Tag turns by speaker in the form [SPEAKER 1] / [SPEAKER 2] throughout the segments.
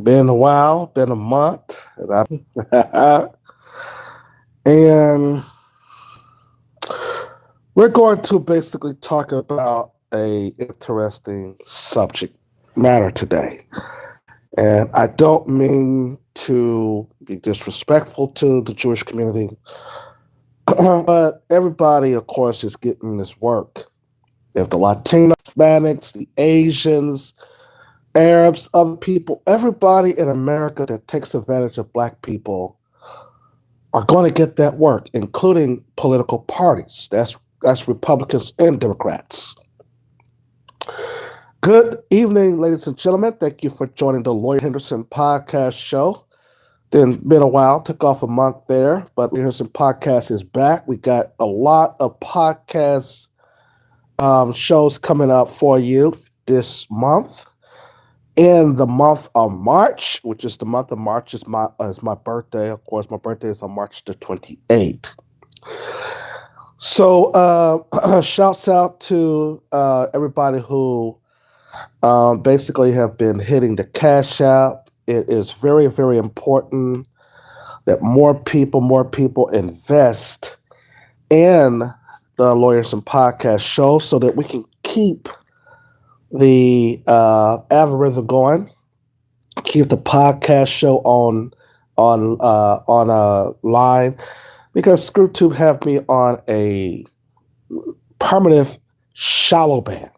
[SPEAKER 1] Been a while, been a month, and we're going to basically talk about a interesting subject matter today. And I don't mean to be disrespectful to the Jewish community, but everybody, of course, is getting this work. If the Latino, Hispanics, the Asians, Arabs, other people, everybody in America that takes advantage of Black people are going to get that work, including political parties. That's Republicans and Democrats. Good evening, ladies and gentlemen. Thank you for joining the Lawyer Henderson podcast show. Been a while, took off a month there, but Lawyer Henderson podcast is back. We got a lot of podcast shows coming up for you this month. In the month of March, which is the month of March, is my birthday. Of course, my birthday is on March the 28th. So, shouts out to everybody who basically have been hitting the cash out. It is very, very important that more people invest in the Lawyers and Podcast show so that we can keep the algorithm going, keep the podcast show on a line, because ScrewTube have me on a permanent shallow ban.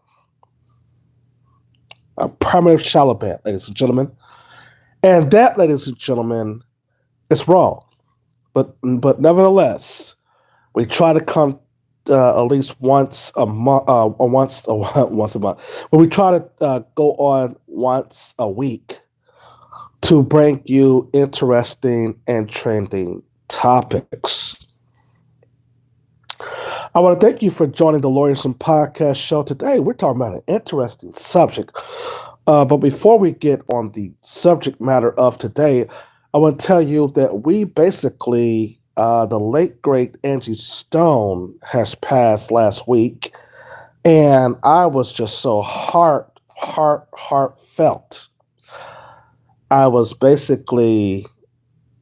[SPEAKER 1] A permanent shallow ban, ladies and gentlemen. And that, ladies and gentlemen, is wrong. But nevertheless, we try to come at least once a month, once a month. But we try to go on once a week to bring you interesting and trending topics. I want to thank you for joining the Lawyers and Podcast show today. We're talking about an interesting subject. But before we get on the subject matter of today, I want to tell you that we basically the late, great Angie Stone has passed last week, and I was just so heartfelt. I was basically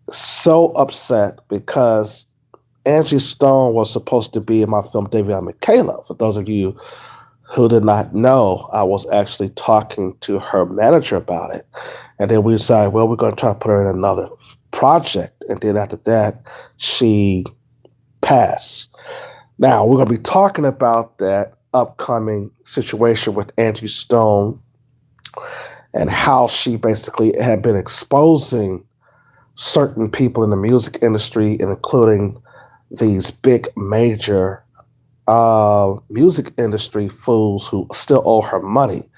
[SPEAKER 1] so upset because Angie Stone was supposed to be in my film David and Michaela. For those of you who did not know, I was actually talking to her manager about it, and then we decided, well, we're going to try to put her in another project, and then after that, she passed. Now, we're going to be talking about that upcoming situation with Angie Stone and how she basically had been exposing certain people in the music industry, and including these big major music industry fools who still owe her money,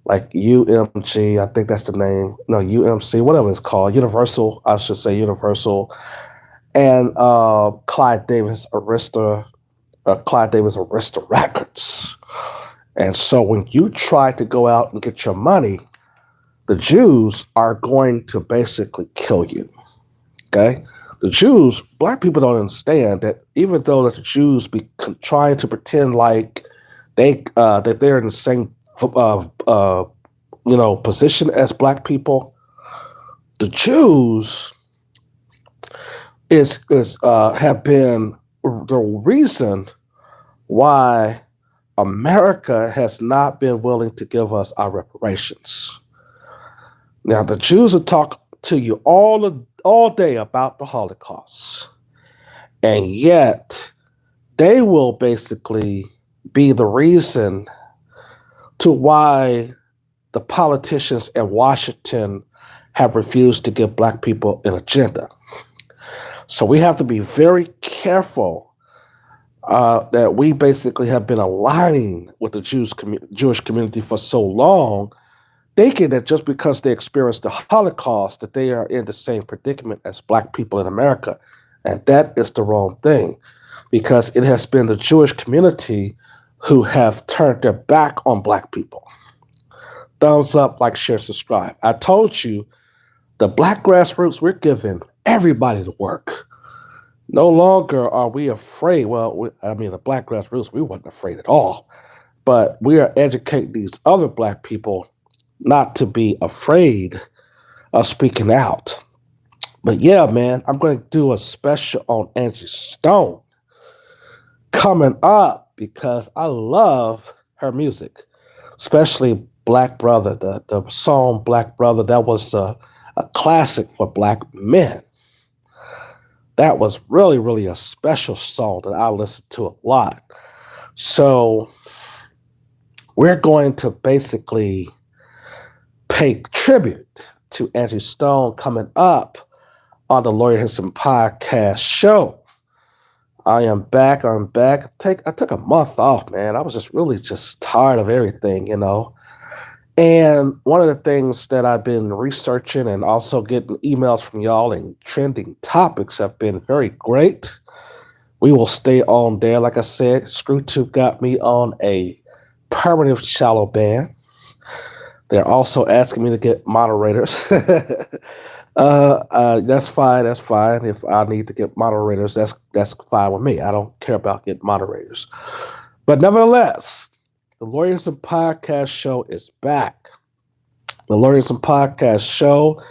[SPEAKER 1] like UMG, I think that's the name. No, UMC, whatever it's called. Universal, I should say Universal. And Clyde Davis Arista Records. And so when you try to go out and get your money, the Jews are going to basically kill you. Okay? The Jews, Black people don't understand that even though the Jews be trying to pretend like that they're in the same position as Black people, the Jews have been the reason why America has not been willing to give us our reparations. Now, the Jews will talk to you all day about the Holocaust, and yet they will basically be the reason to why the politicians in Washington have refused to give Black people an agenda. So we have to be very careful that we basically have been aligning with the Jewish community for so long, thinking that just because they experienced the Holocaust, that they are in the same predicament as Black people in America. And that is the wrong thing, because it has been the Jewish community who have turned their back on Black people. Thumbs up, like, share, subscribe. I told you, the Black grassroots, we're giving everybody the work. No longer are we afraid. Well, the Black grassroots, we wasn't afraid at all. But we are educating these other Black people not to be afraid speaking out. But yeah, man, I'm going to do a special on Angie Stone coming up because I love her music, especially Black Brother, the song Black Brother. That was a classic for Black men. That was really, really a special song that I listened to a lot. So we're going to basically pay tribute to Angie Stone coming up on the Lawyer Henderson podcast show. I am back. I'm back. I took a month off, man. I was just tired of everything, you know. And one of the things that I've been researching and also getting emails from y'all and trending topics have been very great. We will stay on there. Like I said, ScrewTube got me on a permanent shallow ban. They're also asking me to get moderators. That's fine. That's fine. If I need to get moderators, that's fine with me. I don't care about getting moderators. But nevertheless, the Lawyers and Podcast Show is back. The Lawyers and Podcast Show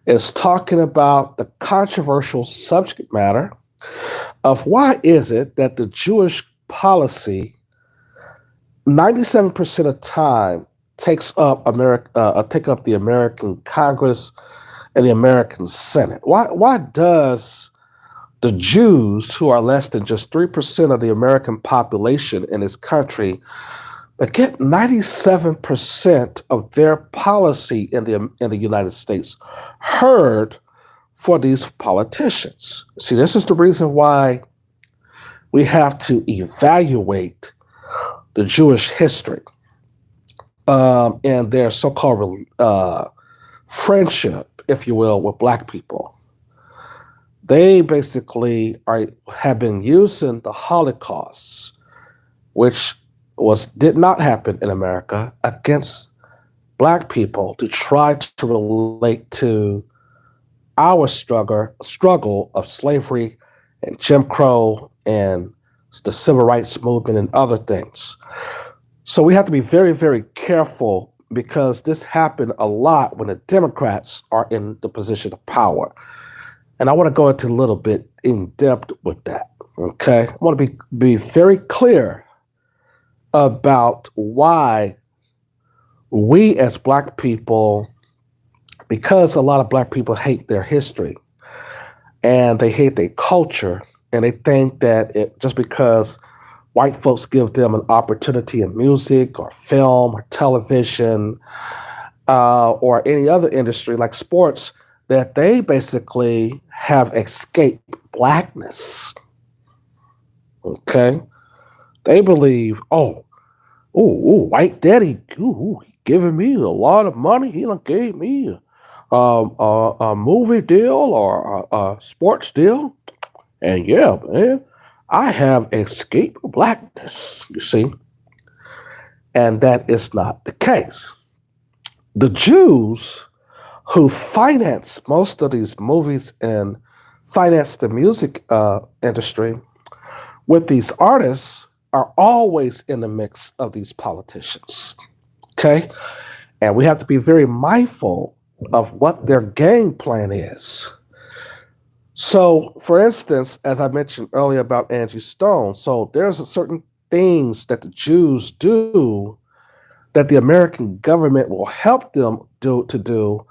[SPEAKER 1] is talking about the controversial subject matter of why is it that the Jewish policy 97% of time take up the American Congress and the American Senate. Why does the Jews, who are less than just 3% of the American population in this country, but get 97% of their policy in the United States heard for these politicians? See, this is the reason why we have to evaluate the Jewish history and their so-called friendship, if you will, with Black people. They basically have been using the Holocaust, which did not happen in America, against Black people to try to relate to our struggle of slavery and Jim Crow and the civil rights movement and other things. So we have to be very, very careful because this happened a lot when the Democrats are in the position of power. And I want to go into a little bit in depth with that, okay? I want to be very clear about why we as Black people, because a lot of Black people hate their history and they hate their culture, and they think that just because white folks give them an opportunity in music or film or television or any other industry like sports, that they basically have escaped Blackness. Okay? They believe, white daddy, he giving me a lot of money. He done gave me a movie deal or a sports deal. And yeah, man, I have escaped Blackness, you see. And that is not the case. The Jews who finance most of these movies and finance the music industry with these artists are always in the mix of these politicians, okay? And we have to be very mindful of what their game plan is. So, for instance, as I mentioned earlier about Angie Stone, so there's certain things that the Jews do that the American government will help them do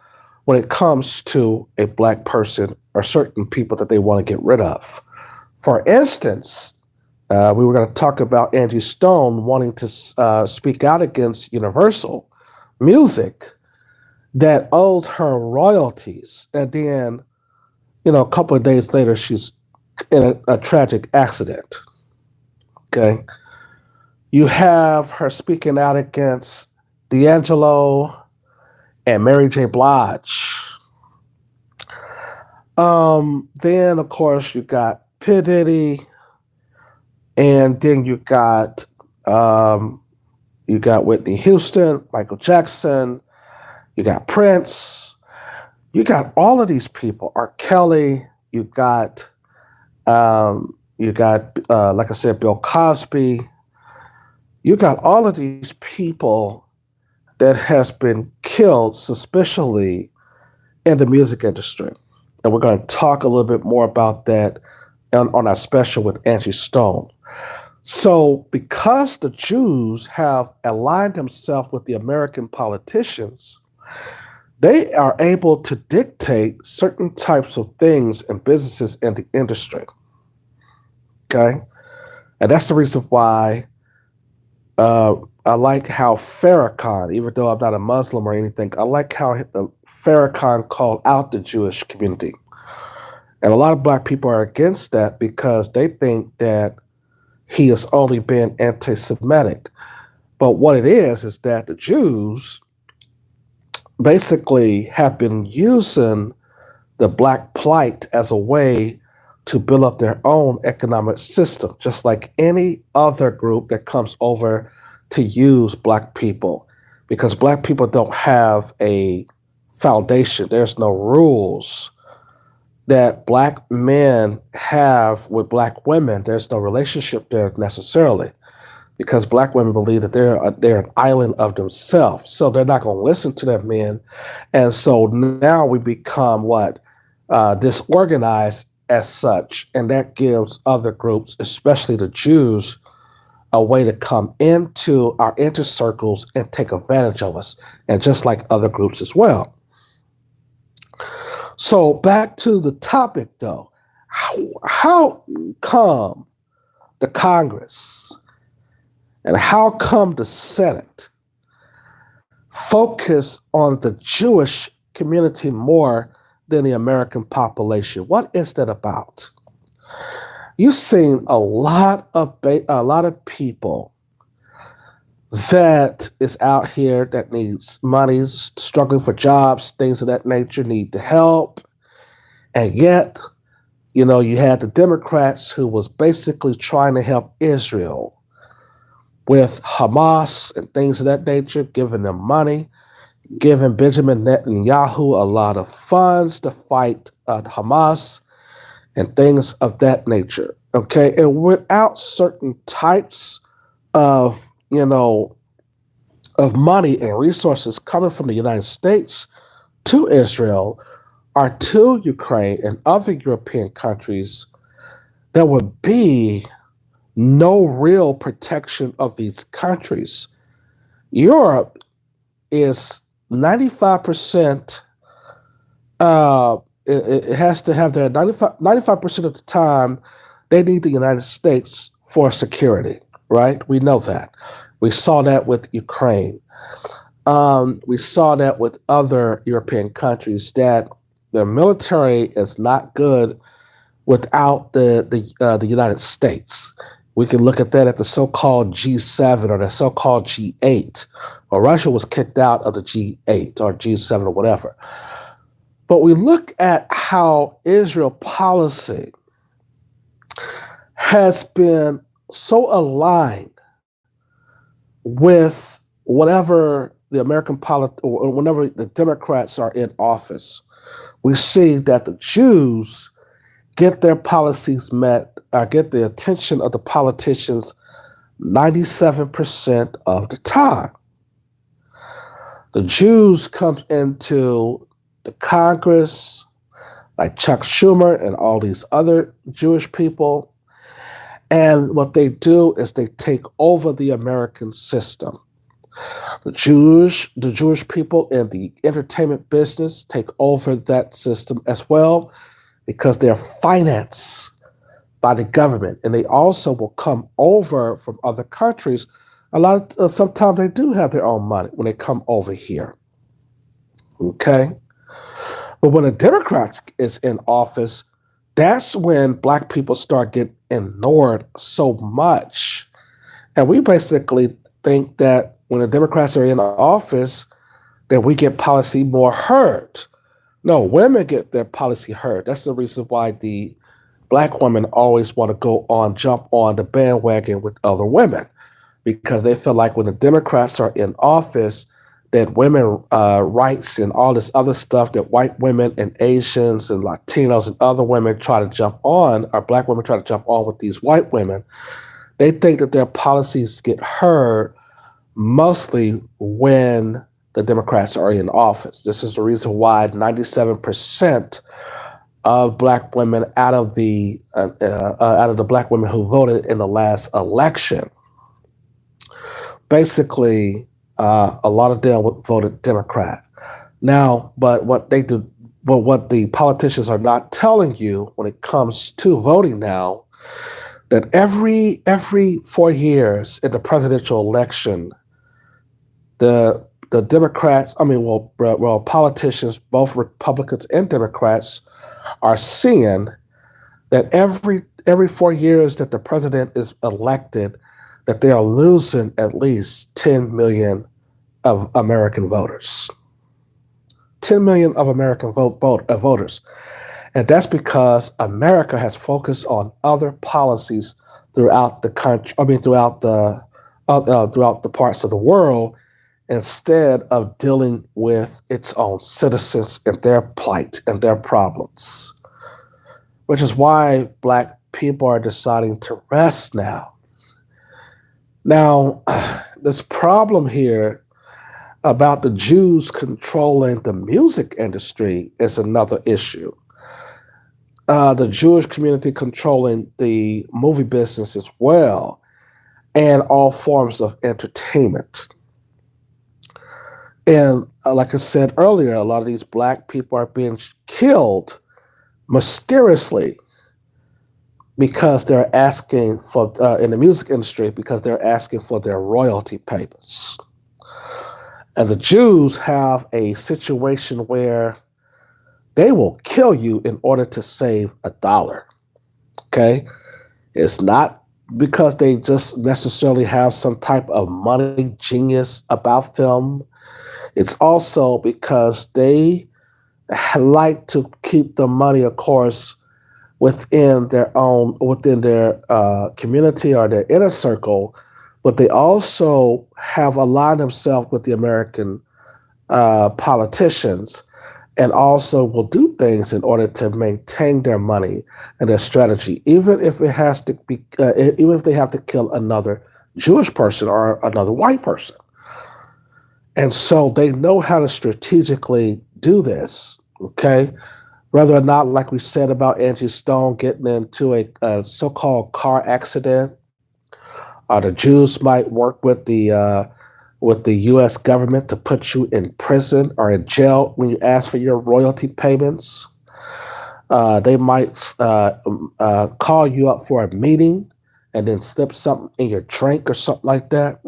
[SPEAKER 1] when it comes to a Black person or certain people that they want to get rid of. For instance, we were going to talk about Angie Stone wanting to speak out against Universal Music that owes her royalties, and then a couple of days later, she's in a tragic accident. Okay. You have her speaking out against D'Angelo and Mary J. Blige. Then, of course, you got P. Diddy, and then you got Whitney Houston, Michael Jackson, you got Prince. You got all of these people, R. Kelly, you got, like I said, Bill Cosby. You got all of these people that has been killed suspiciously in the music industry. And we're going to talk a little bit more about that on our special with Angie Stone. So, because the Jews have aligned themselves with the American politicians, they are able to dictate certain types of things and businesses in the industry. Okay. And that's the reason why I like how Farrakhan, even though I'm not a Muslim or anything, I like how Farrakhan called out the Jewish community. And a lot of Black people are against that because they think that he has only been anti-Semitic. But what it is that the Jews basically have been using the Black plight as a way to build up their own economic system, just like any other group that comes over to use Black people, because Black people don't have a foundation. There's no rules that Black men have with Black women. There's no relationship there necessarily, because Black women believe that they're an island of themselves. So they're not going to listen to their men. And so now we become disorganized as such. And that gives other groups, especially the Jews, a way to come into our inner circles and take advantage of us, and just like other groups as well. So back to the topic, though. How come the Congress and how come the Senate focus on the Jewish community more than the American population? What is that about? You've seen a lot of people that is out here that needs money, struggling for jobs, things of that nature, need the help. And yet, you had the Democrats who was basically trying to help Israel with Hamas and things of that nature, giving them money, giving Benjamin Netanyahu a lot of funds to fight Hamas and things of that nature. Okay, and without certain types of of money and resources coming from the United States to Israel or to Ukraine and other European countries, there would be no real protection of these countries. Europe is 95%, it has to have their 95% of the time, they need the United States for security, right? We know that. We saw that with Ukraine. We saw that with other European countries, that the military is not good without the United States. We can look at that at the so-called G7 or the so-called G8. Well, Russia was kicked out of the G8 or G7 or whatever. But we look at how Israel policy has been so aligned with whatever the American or whenever the Democrats are in office. We see that the Jews get their policies met, get the attention of the politicians 97% of the time. The Jews come into the Congress, like Chuck Schumer and all these other Jewish people, and what they do is they take over the American system. The Jewish people in the entertainment business take over that system as well, because they're financed by the government, and they also will come over from other countries. Sometimes they do have their own money when they come over here. Okay, but when the Democrats is in office, that's when Black people start getting ignored so much, and we basically think that when the Democrats are in office, that we get policy more heard. No, women get their policy heard. That's the reason why the Black women always want to jump on the bandwagon with other women, because they feel like when the Democrats are in office, that women rights and all this other stuff that white women and Asians and Latinos and other women try to jump on, or Black women try to jump on with these white women, they think that their policies get heard mostly when the Democrats are in office. This is the reason why 97% of black women out of the black women who voted in the last election, basically, a lot of them voted Democrat. Now, but what the politicians are not telling you when it comes to voting now, that every 4 years in the presidential election, the Democrats, politicians, both Republicans and Democrats, are seeing that every 4 years that the president is elected, that they are losing at least 10 million of American voters. 10 million of American voters. And that's because America has focused on other policies throughout the country, throughout the parts of the world, instead of dealing with its own citizens and their plight and their problems. Which is why black people are deciding to rest now. Now, this problem here about the Jews controlling the music industry is another issue. The Jewish community controlling the movie business as well, and all forms of entertainment. And like I said earlier, a lot of these black people are being killed mysteriously because they're asking for, in the music industry, because they're asking for their royalty payments. And the Jews have a situation where they will kill you in order to save $1. Okay? It's not because they just necessarily have some type of money genius about them. It's also because they like to keep the money, of course, within their community or their inner circle, but they also have aligned themselves with the American politicians, and also will do things in order to maintain their money and their strategy, even if it has to be, even if they have to kill another Jewish person or another white person. And so they know how to strategically do this. Okay, whether or not, like we said about Angie Stone getting into a so-called car accident, the Jews might work with the U.S. government to put you in prison or in jail when you ask for your royalty payments. They might call you up for a meeting and then slip something in your drink or something like that.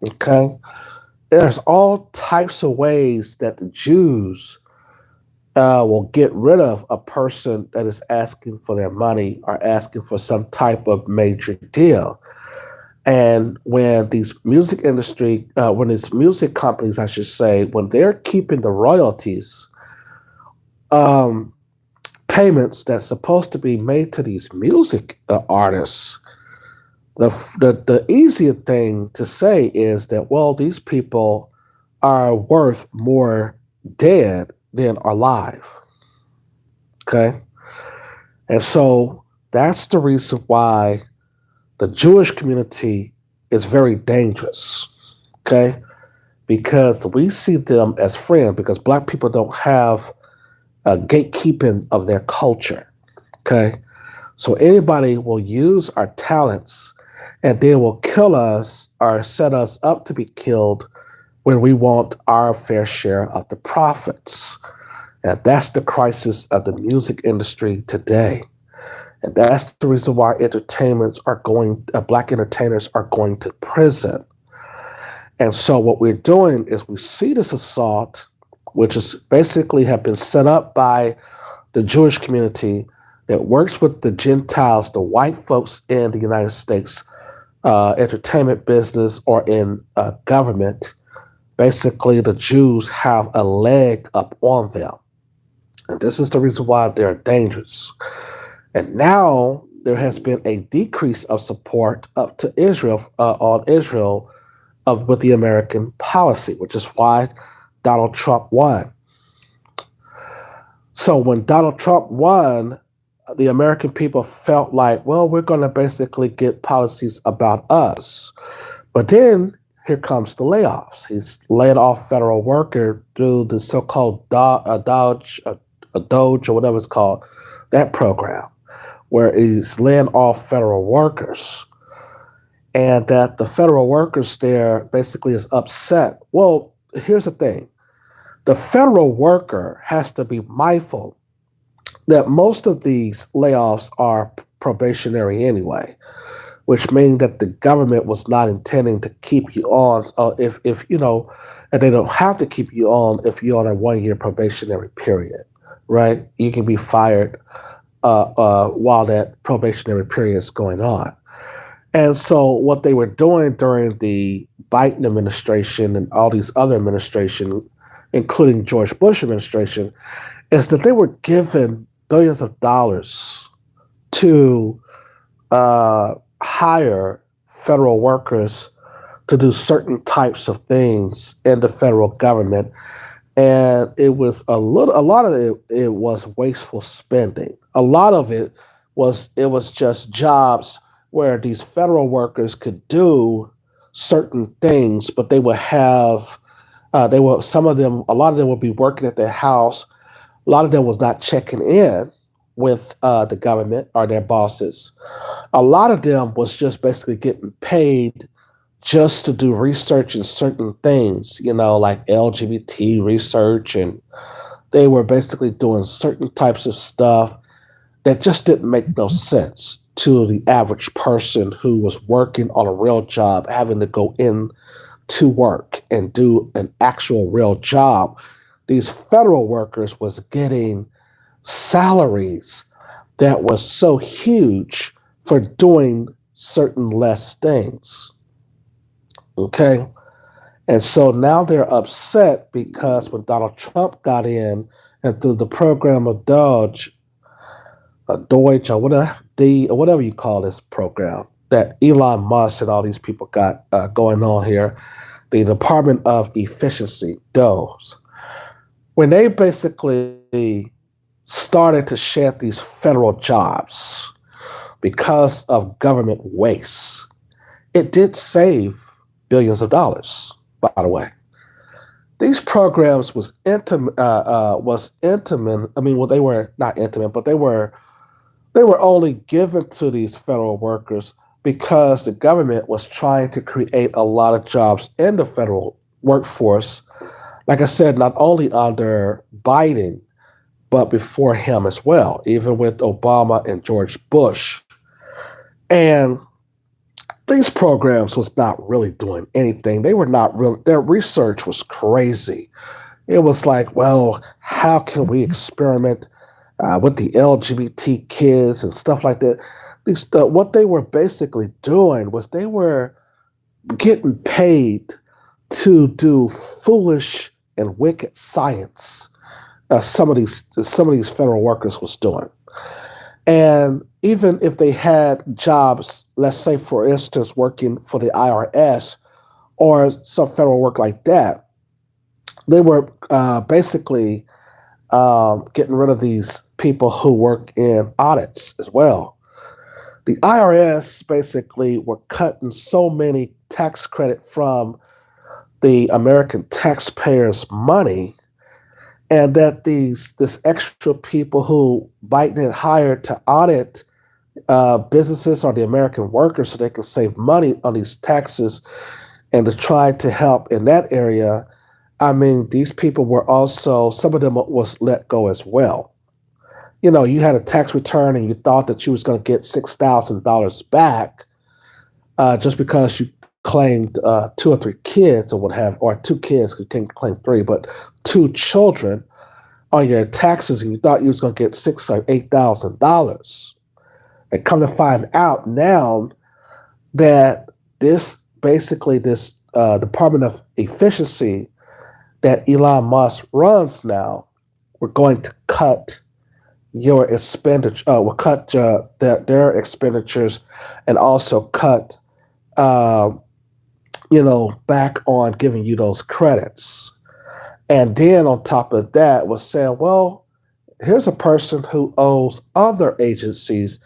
[SPEAKER 1] Okay, there's all types of ways that the Jews will get rid of a person that is asking for their money or asking for some type of major deal. And when these music companies, I should say, when they're keeping the royalties, payments that's supposed to be made to these music artists, the easier thing to say is that, well, these people are worth more dead than alive. Okay? And so that's the reason why the Jewish community is very dangerous, okay? Because we see them as friends, because black people don't have a gatekeeping of their culture, okay? So anybody will use our talents and they will kill us or set us up to be killed when we want our fair share of the profits. And that's the crisis of the music industry today. And that's the reason why black entertainers are going to prison. And so what we're doing is we see this assault, which is basically have been set up by the Jewish community that works with the Gentiles, the white folks in the United States entertainment business or in government. Basically, the Jews have a leg up on them. And this is the reason why they're dangerous. And now there has been a decrease of support up to Israel, with the American policy, which is why Donald Trump won. So when Donald Trump won, the American people felt like, well, we're going to basically get policies about us. But then here comes the layoffs. He's laying off federal worker through the so-called Doge or whatever it's called, that program, where he's laying off federal workers, and that the federal workers there basically is upset. Well, here's the thing: the federal worker has to be mindful that most of these layoffs are probationary anyway, which means that the government was not intending to keep you on if you know, and they don't have to keep you on if you're on a 1 year probationary period, right? You can be fired while that probationary period is going on. And so what they were doing during the Biden administration and all these other administrations, including George Bush administration, is that they were given billions of dollars to hire federal workers to do certain types of things in the federal government. And it was a lot of it was wasteful spending. A lot of it was just jobs where these federal workers could do certain things, but they would have a lot of them would be working at their house. A lot of them was not checking in with the government or their bosses. A lot of them was just basically getting paid just to do research in certain things, like LGBT research, and they were basically doing certain types of stuff that just didn't make no sense to the average person who was working on a real job, having to go in to work and do an actual real job. These federal workers was getting salaries that was so huge for doing certain less things. Okay. And so now they're upset because when Donald Trump got in and through the program of Deutsche or whatever you call this program that Elon Musk and all these people got going on here, the Department of Efficiency, DOE's, when they basically started to shed these federal jobs because of government waste, it did save billions of dollars, by the way. These programs was intimate. I mean, well, they were not intimate, but they were only given to these federal workers because the government was trying to create a lot of jobs in the federal workforce. Like I said, not only under Biden, but before him as well, even with Obama and George Bush. And these programs was not really doing anything. They were not really, their research was crazy. It was like, well, how can we experiment with the LGBT kids and stuff like that? What they were basically doing was they were getting paid to do foolish and wicked science. Some of these federal workers was doing. And even if they had jobs, let's say, for instance, working for the IRS or some federal work like that, they were basically getting rid of these people who work in audits as well. The IRS basically were cutting so many tax credit from the American taxpayers' money, and that this extra people who Biden had hired to audit businesses or the American workers so they can save money on these taxes and to try to help in that area. I mean, these people were also, some of them was let go as well. You had a tax return and you thought that you was going to get $6,000 back just because you claimed 2 or 3 kids or what have, or 2 kids, you can't claim 3, but 2 children on your taxes, and you thought you was going to get $6,000 or $8,000. And come to find out now that this Department of Efficiency that Elon Musk runs now, we're going to cut your expenditure, will cut their expenditures, and also cut back on giving you those credits. And then on top of that was saying, well, here's a person who owes other agencies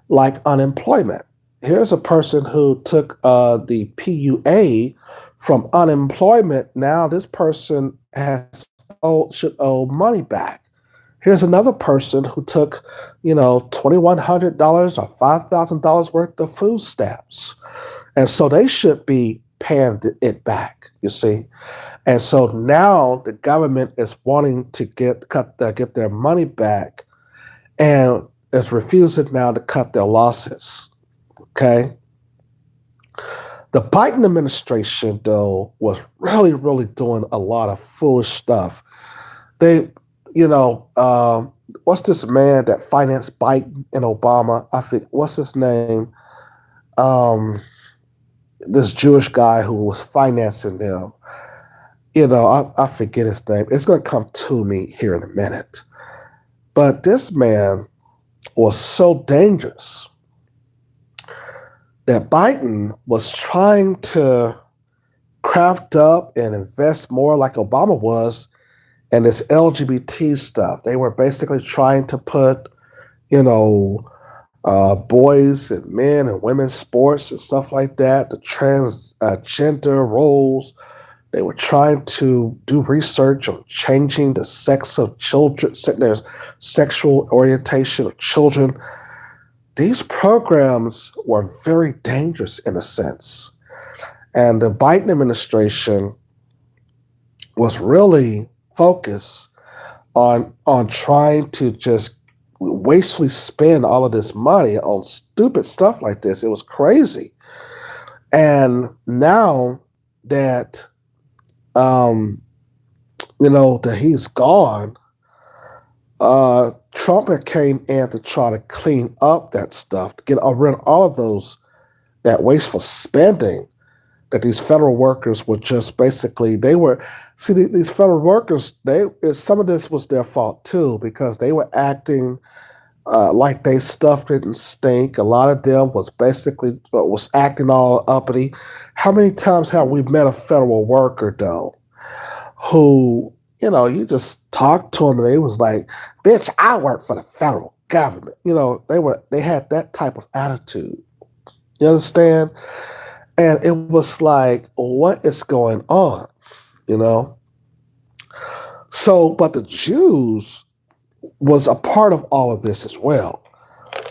[SPEAKER 1] like unemployment. Here's a person who took the PUA from unemployment, now this person should owe money back. Here's another person who took, $2,100 or $5,000 worth of food stamps. And so they should be paying it back, you see. And so now the government is wanting to get their money back and is refusing now to cut their losses. Okay. The Biden administration, though, was really, really doing a lot of foolish stuff. They, what's this man that financed Biden and Obama? I think, what's his name? This Jewish guy who was financing them. I forget his name. It's going to come to me here in a minute. But this man was so dangerous that Biden was trying to craft up and invest more like Obama was in this LGBT stuff. They were basically trying to put, boys and men and women's sports and stuff like that, the transgender roles. They were trying to do research on changing the sex of children, their sexual orientation of children. These programs were very dangerous in a sense. And the Biden administration was really focused on trying to just wastefully spend all of this money on stupid stuff like this. It was crazy. And now that that he's gone, Trump had came in to try to clean up that stuff, to get rid of all of that wasteful spending that these federal workers were just basically, these federal workers, some of this was their fault too, because they were acting like they stuff didn't stink. A lot of them was acting all uppity. How many times have we met a federal worker though, who, you just talked to them and they was like, bitch, I work for the federal government. They had that type of attitude. You understand? And it was like, what is going on? So, but the Jews was a part of all of this as well.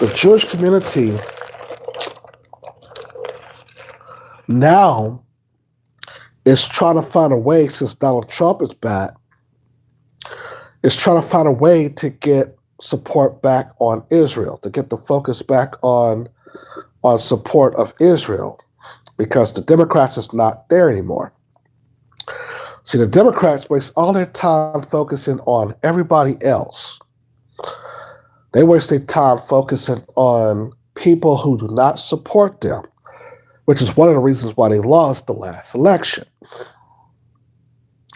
[SPEAKER 1] The Jewish community now is trying to find a way, since Donald Trump is back, is trying to find a way to get support back on Israel, to get the focus back on support of Israel, because the Democrats is not there anymore. See, the Democrats waste all their time focusing on everybody else. They waste their time focusing on people who do not support them, which is one of the reasons why they lost the last election.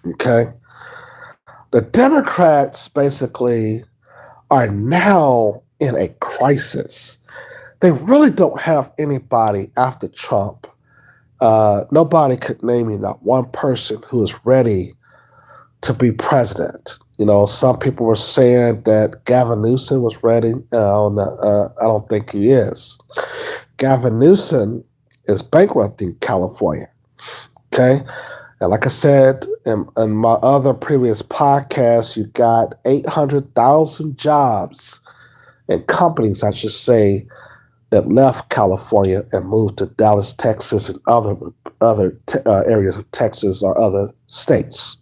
[SPEAKER 1] Okay? The Democrats basically are now in a crisis. They really don't have anybody after Trump. Nobody could name me not one person who is ready to be president. Some people were saying that Gavin Newsom was ready. I don't think he is. Gavin Newsom is bankrupting California. Okay? And like I said in my other previous podcasts, you got 800,000 jobs and companies, I should say, that left California and moved to Dallas, Texas, and other areas of Texas or other states.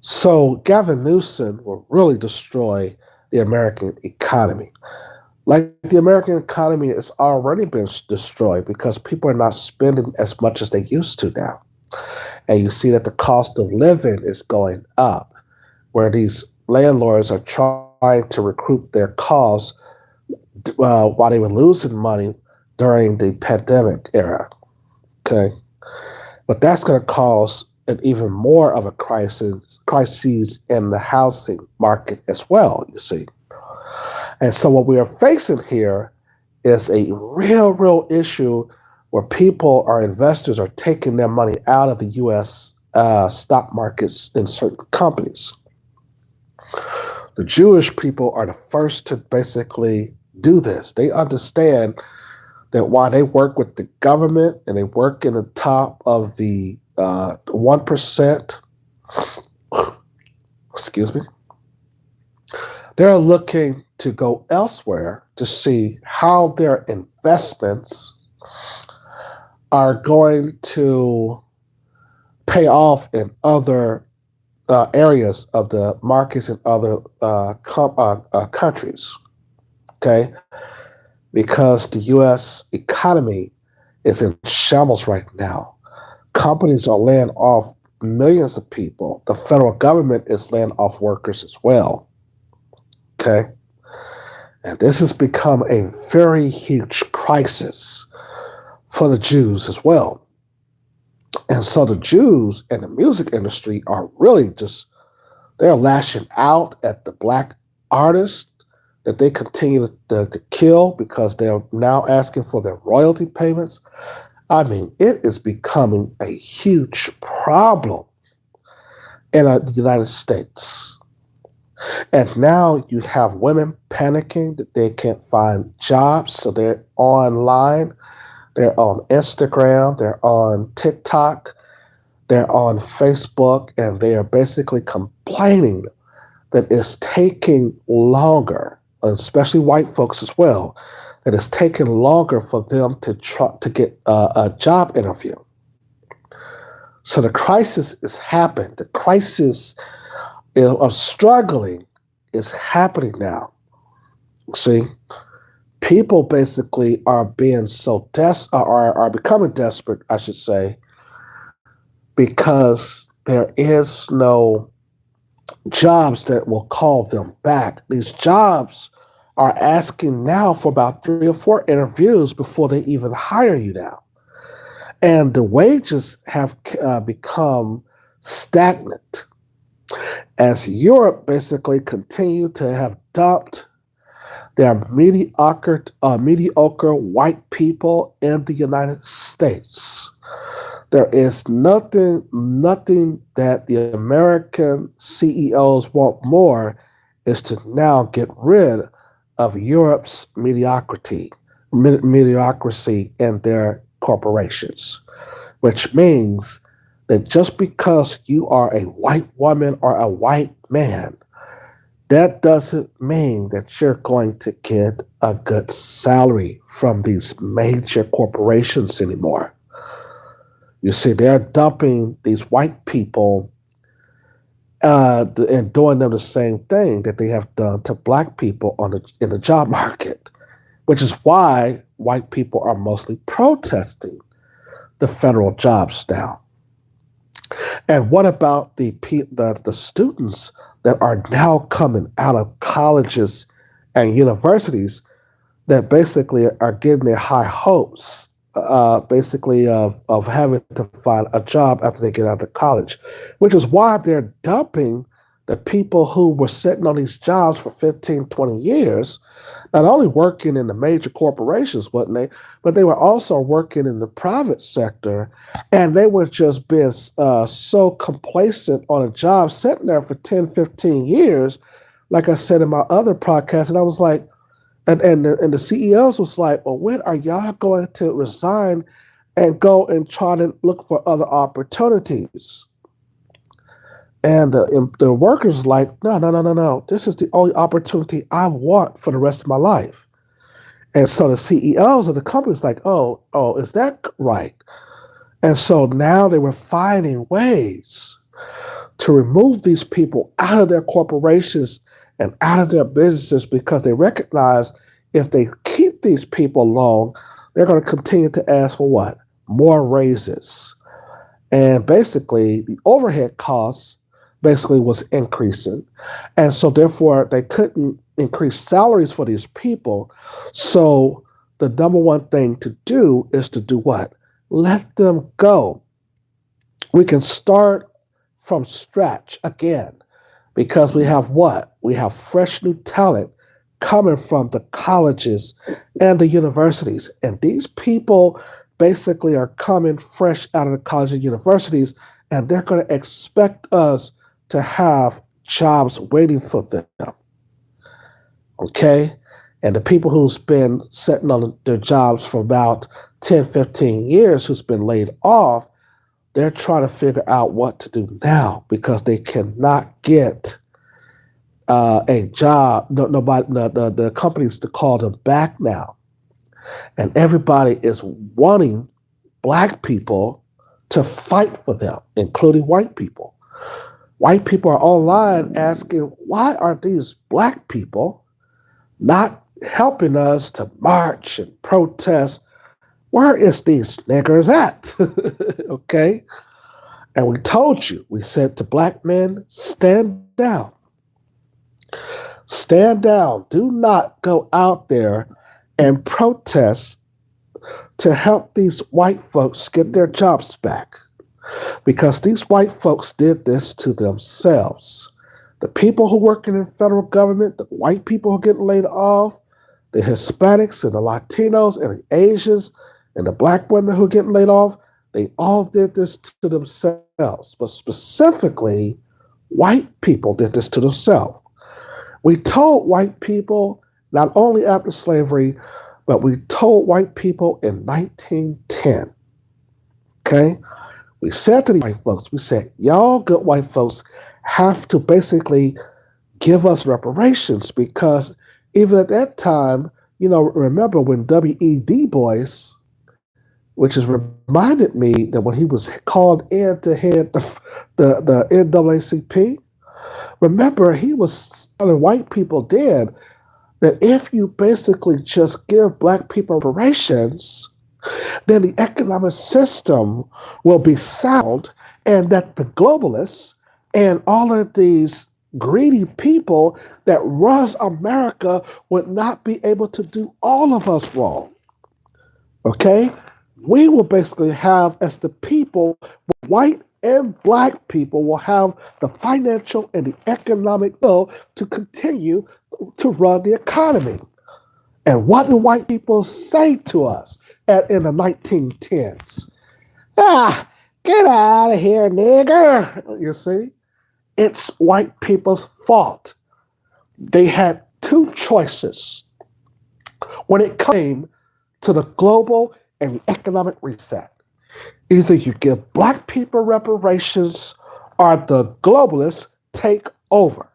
[SPEAKER 1] So Gavin Newsom will really destroy the American economy. Like the American economy has already been destroyed because people are not spending as much as they used to now. And you see that the cost of living is going up, where these landlords are trying to recoup their costs while they were losing money during the pandemic era. Okay. But that's going to cause an even more of a crisis in the housing market as well, you see. And so what we are facing here is a real issue where investors are taking their money out of the U.S. Stock markets in certain companies. The Jewish people are the first to basically do this. They understand that while they work with the government and they work in the top of the 1%, excuse me, they're looking to go elsewhere to see how their investments are going to pay off in other areas of the markets in other countries. Okay, because the U.S. economy is in shambles right now. Companies are laying off millions of people. The federal government is laying off workers as well. Okay, and this has become a very huge crisis for the Jews as well. And so the Jews and the music industry are really they're lashing out at the black artists that they continue to kill because they're now asking for their royalty payments. I mean, it is becoming a huge problem in the United States. And now you have women panicking that they can't find jobs, so they're online. They're on Instagram, they're on TikTok, they're on Facebook, and they are basically complaining that it's taking longer, especially white folks as well, that it's taking longer for them to try to get a job interview. So the crisis has happened. The crisis of struggling is happening now. See? People basically are being are becoming desperate, I should say, because there is no jobs that will call them back. These jobs are asking now for about 3 or 4 interviews before they even hire you now. And the wages have become stagnant as Europe basically continue to have dumped their mediocre white people in the United States. There is nothing that the American CEOs want more is to now get rid of Europe's mediocrity in their corporations, which means that just because you are a white woman or a white man, that doesn't mean that you're going to get a good salary from these major corporations anymore. You see, they're dumping these white people and doing them the same thing that they have done to black people in the job market, which is why white people are mostly protesting the federal jobs now. And what about the students that are now coming out of colleges and universities that basically are getting their high hopes, basically of having to find a job after they get out of college, which is why they're dumping the people who were sitting on these jobs for 15, 20 years, not only working in the major corporations, wasn't they, but they were also working in the private sector, and they were just being so complacent on a job, sitting there for 10, 15 years, like I said in my other podcast, and I was like, and the CEOs was like, well, when are y'all going to resign and go and try to look for other opportunities? And the workers like, no. This is the only opportunity I want for the rest of my life. And so the CEOs of the companies like, oh, is that right? And so now they were finding ways to remove these people out of their corporations and out of their businesses because they recognize if they keep these people long, they're going to continue to ask for what? More raises. And basically, the overhead costs basically was increasing. And so therefore, they couldn't increase salaries for these people. So the number one thing to do is to do what? Let them go. We can start from scratch again because we have what? We have fresh new talent coming from the colleges and the universities. And these people basically are coming fresh out of the colleges and universities, and they're going to expect us to have jobs waiting for them. Okay? And the people who's been sitting on their jobs for about 10, 15 years, who's been laid off, they're trying to figure out what to do now because they cannot get a job. Nobody, the companies to call them back now. And everybody is wanting Black people to fight for them, including white people. White people are online asking, why are these Black people not helping us to march and protest? Where is these niggers at? Okay? And we told you, we said to Black men, stand down. Stand down. Do not go out there and protest to help these white folks get their jobs back. Because these white folks did this to themselves. The people who work in the federal government, the white people who are getting laid off, the Hispanics and the Latinos and the Asians and the Black women who are getting laid off, they all did this to themselves. But specifically, white people did this to themselves. We told white people, not only after slavery, but we told white people in 1910, okay? We said to the white folks, we said, y'all good white folks have to basically give us reparations because even at that time, you know, remember when W.E.D. Boyce, which has reminded me that when he was called in to head the NAACP, remember he was telling white people then that if you basically just give Black people reparations, then the economic system will be sound and that the globalists and all of these greedy people that runs America would not be able to do all of us wrong. Okay? We will basically have, as the people, white and Black people will have the financial and the economic will to continue to run the economy. And what do white people say to us in the 1910s? Get out of here, nigger. You see? It's white people's fault. They had two choices when it came to the global and the economic reset. Either you give Black people reparations or the globalists take over.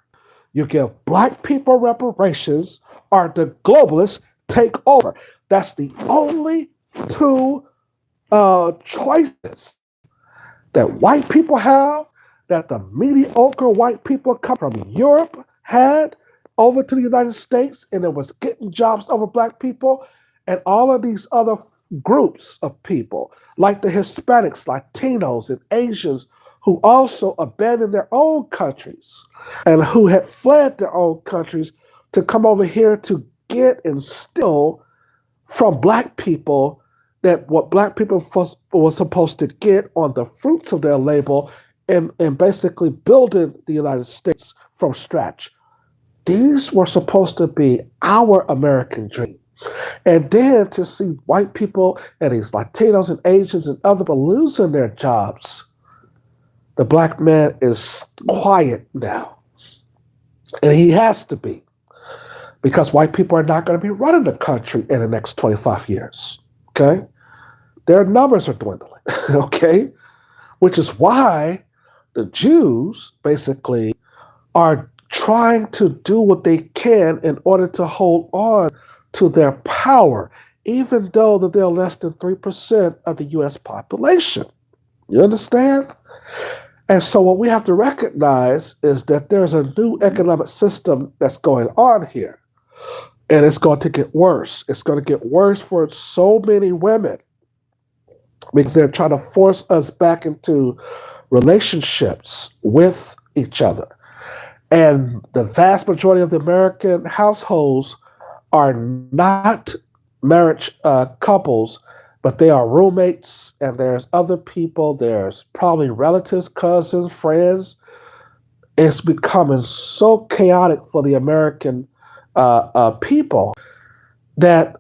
[SPEAKER 1] You give Black people reparations or the globalists take over. That's the only two choices that white people have, that the mediocre white people come from Europe had over to the United States, and it was getting jobs over Black people, and all of these other groups of people, like the Hispanics, Latinos, and Asians, who also abandoned their own countries and who had fled their own countries to come over here to get and steal from Black people that what Black people were supposed to get on the fruits of their labor and basically building the United States from scratch. These were supposed to be our American dream. And then to see white people and these Latinos and Asians and other people losing their jobs, the Black man is quiet now. And he has to be, because white people are not going to be running the country in the next 25 years, okay? Their numbers are dwindling, okay? Which is why the Jews basically are trying to do what they can in order to hold on to their power, even though that they're less than 3% of the U.S. population. You understand? And so what we have to recognize is that there's a new economic system that's going on here. And it's going to get worse. It's going to get worse for so many women because they're trying to force us back into relationships with each other. And the vast majority of the American households are not marriage couples, but they are roommates, and there's other people, there's probably relatives, cousins, friends. It's becoming so chaotic for the American people that,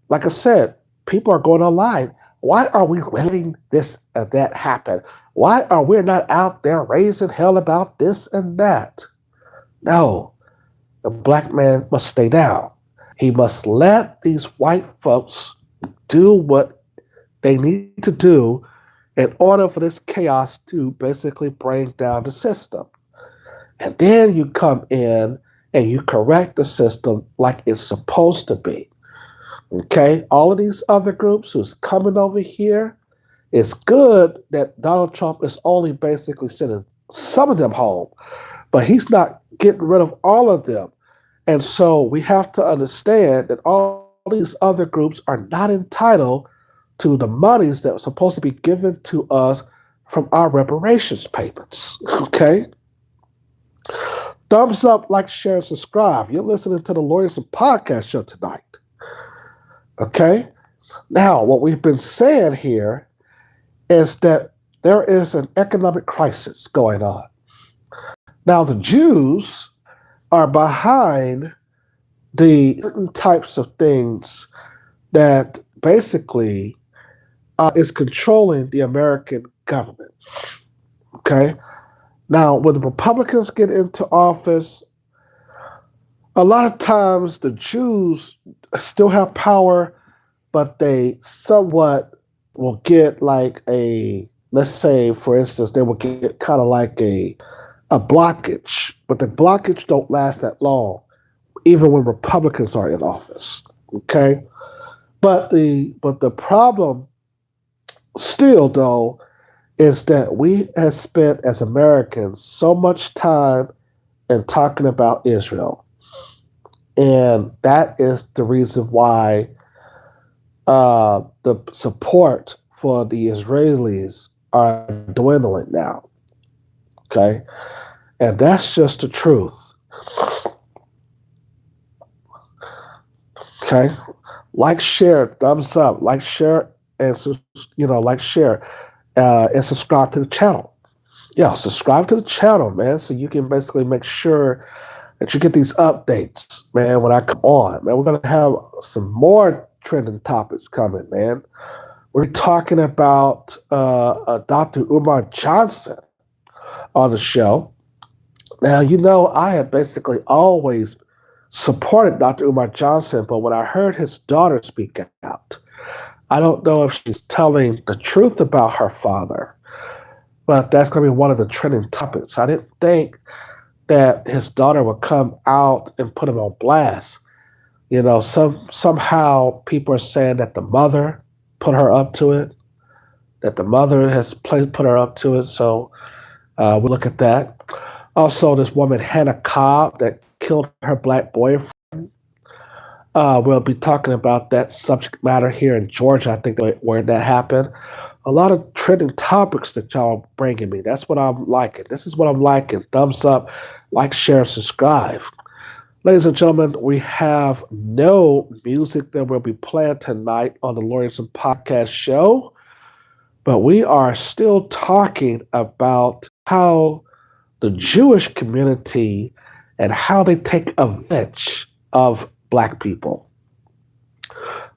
[SPEAKER 1] like I said, people are going online. Why are we letting this and that happen? Why are we not out there raising hell about this and that? No, the Black man must stay down. He must let these white folks do what they need to do in order for this chaos to basically bring down the system. And then you come in and you correct the system like it's supposed to be. Okay? All of these other groups who's coming over here, it's good that Donald Trump is only basically sending some of them home, but he's not getting rid of all of them. And so we have to understand that all these other groups are not entitled to the monies that are supposed to be given to us from our reparations payments. Okay? Thumbs up, like, share, and subscribe. You're listening to the Lawyers and Podcast Show tonight. Okay? Now, what we've been saying here is that there is an economic crisis going on. Now, the Jews are behind the certain types of things that basically is controlling the American government. Okay? Now, when the Republicans get into office, a lot of times the Jews still have power, but they somewhat will get like let's say, for instance, they will get kind of like a blockage, but the blockage don't last that long, even when Republicans are in office. Okay? But the problem still, though, is that we have spent as Americans so much time in talking about Israel. And that is the reason why the support for the Israelis are dwindling now. Okay? And that's just the truth. Okay? Like, share, thumbs up, like, share, and share. And subscribe to the channel. Yeah, subscribe to the channel, man, so you can basically make sure that you get these updates, man, when I come on. Man, we're going to have some more trending topics coming, man. We're talking about Dr. Umar Johnson on the show. Now, I have basically always supported Dr. Umar Johnson, but when I heard his daughter speak out, I don't know if she's telling the truth about her father, but that's going to be one of the trending topics. I didn't think that his daughter would come out and put him on blast. Somehow people are saying that the mother put her up to it, that the mother has put her up to it. So we'll look at that. Also, this woman, Hannah Cobb, that killed her black boyfriend. We'll be talking about that subject matter here in Georgia, I think, where that happened. A lot of trending topics that y'all are bringing me. That's what I'm liking. This is what I'm liking. Thumbs up, like, share, subscribe. Ladies and gentlemen, we have no music that will be playing tonight on the Lawyers and Podcast Show, but we are still talking about how the Jewish community and how they take advantage of Black people.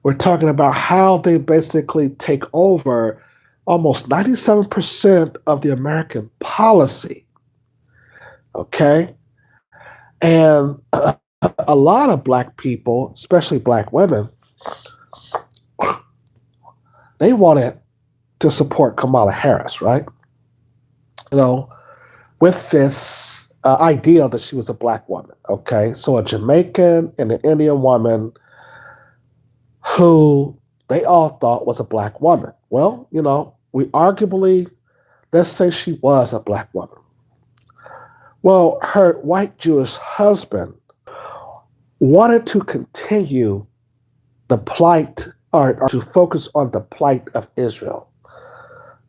[SPEAKER 1] We're talking about how they basically take over almost 97% of the American policy. Okay? And a lot of Black people, especially Black women, they wanted to support Kamala Harris, right? With this idea that she was a Black woman, okay? So a Jamaican and an Indian woman who they all thought was a Black woman. Well, we arguably, let's say she was a Black woman. Well, her white Jewish husband wanted to continue the plight or to focus on the plight of Israel,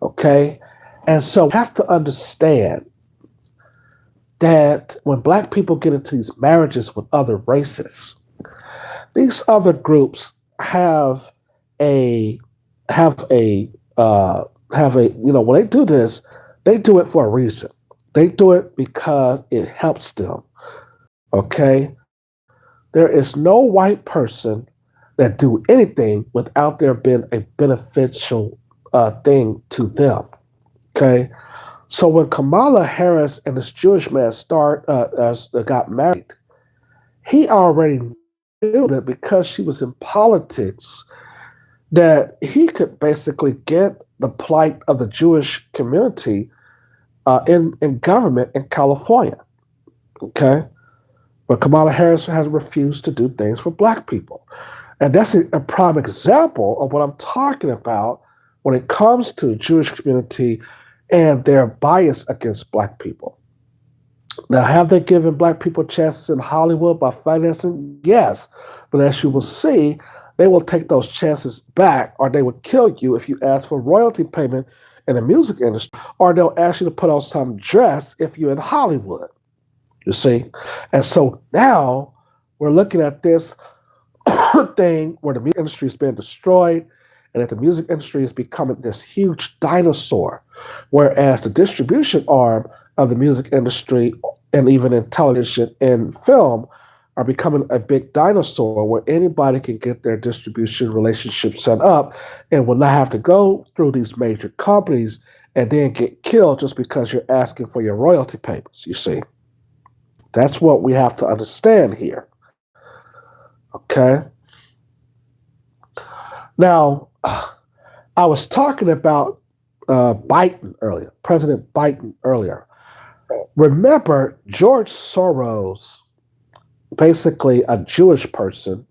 [SPEAKER 1] okay? And so you have to understand that when Black people get into these marriages with other races, these other groups have a when they do this, they do it for a reason. They do it because it helps them. Okay? There is no white person that do anything without there being a beneficial thing to them. Okay? So when Kamala Harris and this Jewish man got married, he already knew that because she was in politics, that he could basically get the plight of the Jewish community in government in California. Okay, but Kamala Harris has refused to do things for Black people, and that's a prime example of what I'm talking about when it comes to the Jewish community and their bias against Black people. Now, have they given Black people chances in Hollywood by financing? Yes. But as you will see, they will take those chances back, or they will kill you if you ask for royalty payment in the music industry, or they'll ask you to put on some dress if you're in Hollywood. You see? And so now we're looking at this thing where the music industry is being destroyed, and that the music industry is becoming this huge dinosaur, whereas the distribution arm of the music industry and even in television and film are becoming a big dinosaur where anybody can get their distribution relationship set up and will not have to go through these major companies and then get killed just because you're asking for your royalty payments, you see. That's what we have to understand here. Okay? Now, I was talking about Biden earlier, President Biden earlier. Remember, George Soros, basically a Jewish person,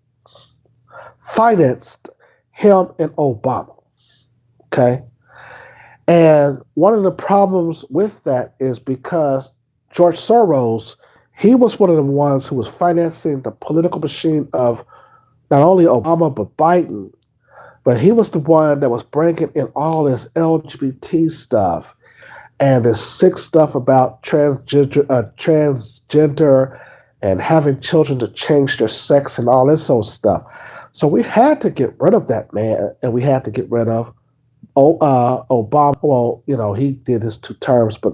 [SPEAKER 1] financed him and Obama. Okay? And one of the problems with that is because George Soros, he was one of the ones who was financing the political machine of not only Obama, but Biden. But he was the one that was bringing in all this LGBT stuff and this sick stuff about transgender and having children to change their sex and all this old stuff. So we had to get rid of that man, and we had to get rid of Obama. Well, you know, he did his 2 terms, but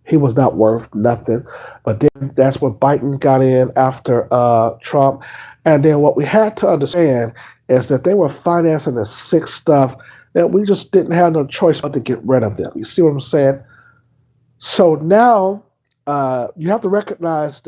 [SPEAKER 1] he was not worth nothing. But then that's when Biden got in after Trump. And then what we had to understand is that they were financing this sick stuff that we just didn't have no choice but to get rid of them. You see what I'm saying? So now you have to recognize that